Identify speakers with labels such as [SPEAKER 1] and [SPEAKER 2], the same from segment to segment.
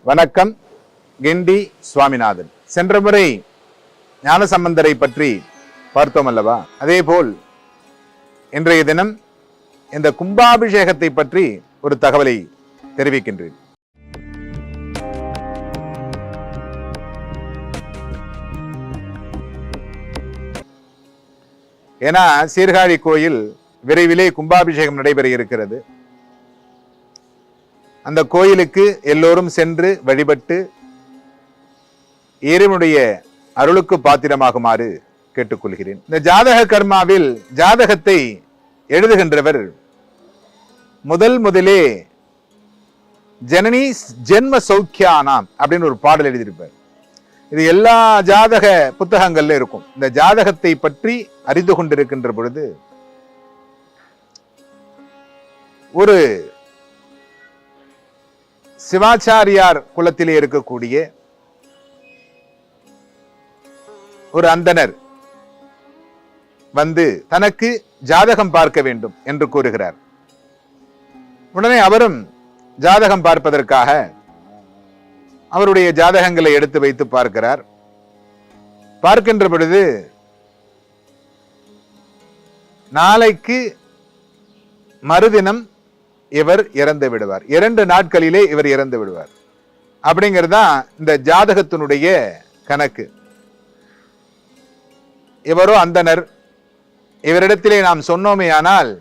[SPEAKER 1] வணக்கம். கிண்டி சுவாமிநாதன். சென்ற முறை ஞானசம்பந்தரை பற்றி பார்த்தோம் அல்லவா? அதேபோல் இன்றைய தினம் இந்த கும்பாபிஷேகத்தை பற்றி ஒரு தகவலை தெரிவிக்கின்றேன். ஏன்னா சீர்காழி கோயில் விரைவிலே கும்பாபிஷேகம் நடைபெற இருக்கிறது. அந்த கோயிலுக்கு எல்லோரும் சென்று வழிபட்டு இறைவனுடைய அருளுக்கு பாத்திரமாகுமாறு கேட்டுக்கொள்கிறேன். இந்த ஜாதக கர்மாவில் ஜாதகத்தை எழுதுகின்றவர் முதலே ஜனனி ஜென்ம சௌக்கியானாம் அப்படின்னு ஒரு பாடல் எழுதியிருப்பார். இது எல்லா ஜாதக புத்தகங்கள்ல இருக்கும். இந்த ஜாதகத்தை பற்றி அறிந்து கொண்டிருக்கின்ற பொழுது ஒரு சிவாச்சாரியார் குலத்திலே இருக்கக்கூடிய ஒரு அந்தணர் வந்து தனக்கு ஜாதகம் பார்க்க வேண்டும் என்று கூறுகிறார். உடனே அவரும் ஜாதகம் பார்ப்பதற்காக அவருடைய ஜாதகங்களை எடுத்து வைத்து பார்க்கிறார். பார்க்கின்ற பொழுது நாளைக்கு மறுதினம் இவர் இறந்து விடுவார், 2 நாட்களிலே இவர் இறந்து விடுவார் அப்படிங்கிறதுதான் இந்த ஜாதகத்தினுடைய கணக்கு. இவரோ அந்தணர். இவரிடத்திலே நாம் சொன்னோமே ஆனால்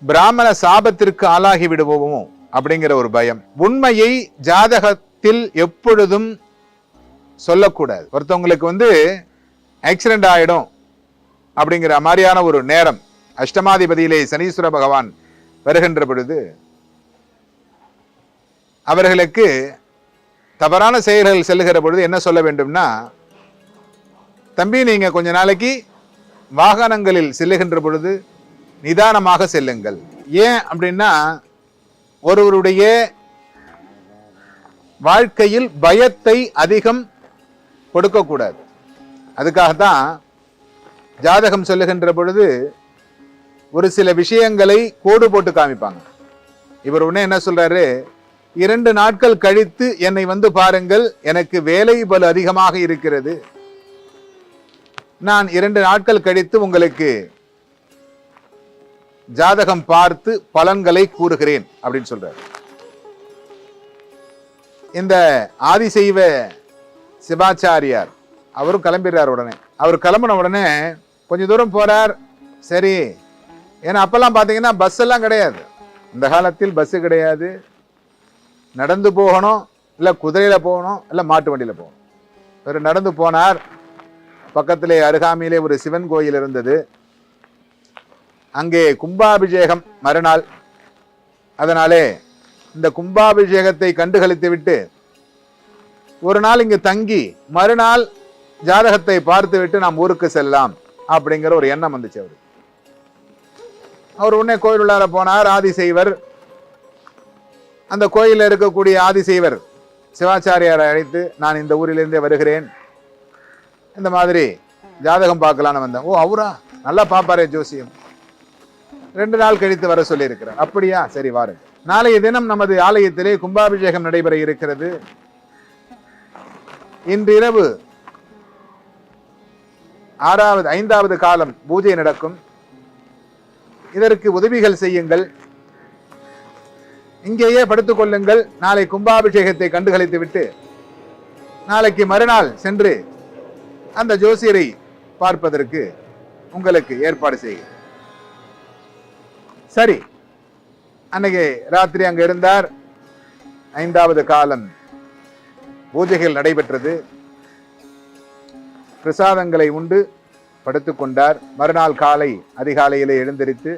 [SPEAKER 1] பிராமண சாபத்திற்கு ஆளாகி விடுவோமோ அப்படிங்கிற ஒரு பயம். உண்மையை ஜாதகத்தில் எப்பொழுதும் சொல்லக்கூடாது. ஒருத்தவங்களுக்கு ஆக்சிடென்ட் ஆயிடும் அப்படிங்கிற மாதிரியான ஒரு நேரம் அஷ்டமாதிபதியிலே சனீஸ்வர பகவான் வருகின்ற பொழுது அவர்களுக்கு தவறான செயல்கள் செல்லுகிற பொழுது என்ன சொல்ல வேண்டும்னா, தம்பி நீங்க கொஞ்ச நாளைக்கு வாகனங்களில் செல்லுகின்ற பொழுது நிதானமாக செல்லுங்கள். ஏன் அப்படின்னா ஒருவருடைய வாழ்க்கையில் பயத்தை அதிகம் கொடுக்கக்கூடாது. அதுக்காகத்தான் ஜாதகம் சொல்லுகின்ற பொழுது ஒரு சில விஷயங்களை கோடு போட்டு காமிப்பாங்க. இவர் உடனே என்ன சொல்றாரு, 2 நாட்கள் கழித்து என்னை பாருங்கள், எனக்கு வேலை பலு அதிகமாக இருக்கிறது, நான் 2 நாட்கள் கழித்து உங்களுக்கு ஜாதகம் பார்த்து பலன்களை கூறுகிறேன் அப்படின்னு சொல்றாரு. இந்த ஆதிசைவ சிவாச்சாரியார் அவரும் கிளம்பிடுறார். உடனே அவர் கிளம்பின உடனே கொஞ்ச தூரம் போறார். சரி, ஏன்னா அப்பெல்லாம் பாத்தீங்கன்னா பஸ் எல்லாம் கிடையாது. இந்த காலத்தில் பஸ் கிடையாது. நடந்து போகணும், இல்ல குதிரையில போகணும், இல்ல மாட்டு வண்டியில போகணும். இவர் நடந்து போனார். பக்கத்திலே அருகாமையிலே ஒரு சிவன் கோயில் இருந்தது. அங்கே கும்பாபிஷேகம் மறுநாள். அதனாலே இந்த கும்பாபிஷேகத்தை கண்டுகளித்து விட்டு ஒரு நாள் இங்கு தங்கி மறுநாள் ஜாதகத்தை பார்த்து விட்டு நாம் ஊருக்கு செல்லலாம் அப்படிங்கிற ஒரு எண்ணம் வந்துச்சு அவரு. அவர் உடனே கோயில் உள்ளார போனார். ஆதிசைவர், அந்த கோயிலில் இருக்கக்கூடிய ஆதிசைவர் சிவாச்சாரியாரை அழைத்து, நான் இந்த ஊரிலிருந்தே வருகிறேன், இந்த மாதிரி ஜாதகம் பார்க்கலான்னு வந்தேன். ஓ அவரா, நல்லா பாப்பாரே ஜோசியம், 2 நாள் கழித்து வர சொல்லி இருக்கிறார். அப்படியா, சரி வாருங்க. நாளைய தினம் நமது ஆலயத்திலே கும்பாபிஷேகம் நடைபெற இருக்கிறது. இன்று இரவு 5வது காலம் பூஜை நடக்கும். இதற்கு உதவிகள் செய்யுங்கள், இங்கேயே படுத்துக் கொள்ளுங்கள். நாளை கும்பாபிஷேகத்தை கண்டுகளித்து விட்டு நாளைக்கு மறுநாள் சென்று அந்த ஜோசியரை பார்ப்பதற்கு உங்களுக்கு ஏற்பாடு செய்யுங்கள். சரி, அன்னைக்கு ராத்திரி அங்க இருந்தார். 5வது காலம் பூஜைகள் நடைபெற்றது. பிரசாதங்களை உண்டு படுத்துக் கொண்டார். மறுநாள் காலை அதிகாலையிலே எழுந்திருத்து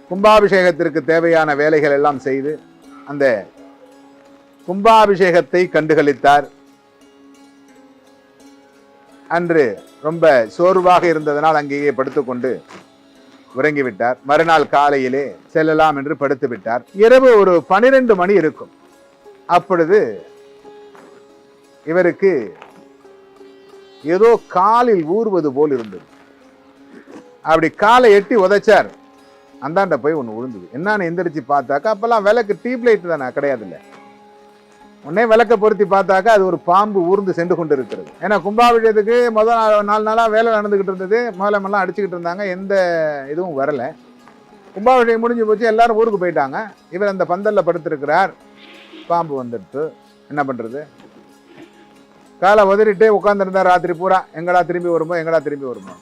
[SPEAKER 1] கும்பாபிஷேகத்திற்கு தேவையான வேலைகள் எல்லாம் செய்து அந்த கும்பாபிஷேகத்தை கண்டுகளித்தார். அன்று ரொம்ப சோர்வாக இருந்ததனால் அங்கேயே படுத்துக்கொண்டு உறங்கிவிட்டார். மறுநாள் காலையிலே செல்லலாம் என்று படுத்து விட்டார். இரவு ஒரு 12 மணி இருக்கும். அப்பொழுது இவருக்கு ஏதோ காலில் ஊறுவது போல் இருந்தது. அப்படி காலை எட்டி உதைச்சார். அந்தாண்ட போய் ஒன்று விழுந்தது. என்னன்னு எந்திரிச்சு பார்த்தாக்கா அப்போல்லாம் விளக்கு டியூப் லைட் தானே, கிடையாது இல்லை. உடனே விளக்க பொருத்தி பார்த்தாக்கா அது ஒரு பாம்பு ஊர்ந்து சென்று கொண்டு இருக்கிறது. ஏன்னா கும்பாபிஷேகத்துக்கு முதல் 4 நாளாக வேலை நடந்துக்கிட்டு இருந்தது, மேலமெல்லாம் அடிச்சுக்கிட்டு இருந்தாங்க, எந்த இதுவும் வரலை. கும்பாபிஷேகம் முடிஞ்சு போச்சு, எல்லாரும் ஊருக்கு போயிட்டாங்க. இவர் அந்த பந்தலில் படுத்திருக்கிறார், பாம்பு வந்துடுத்து. என்ன பண்ணுறது? காலை உதறிட்டே உட்காந்துருந்தார் ராத்திரி பூரா, எங்கடா திரும்பி வருமோ எங்கடா திரும்பி வருமோ.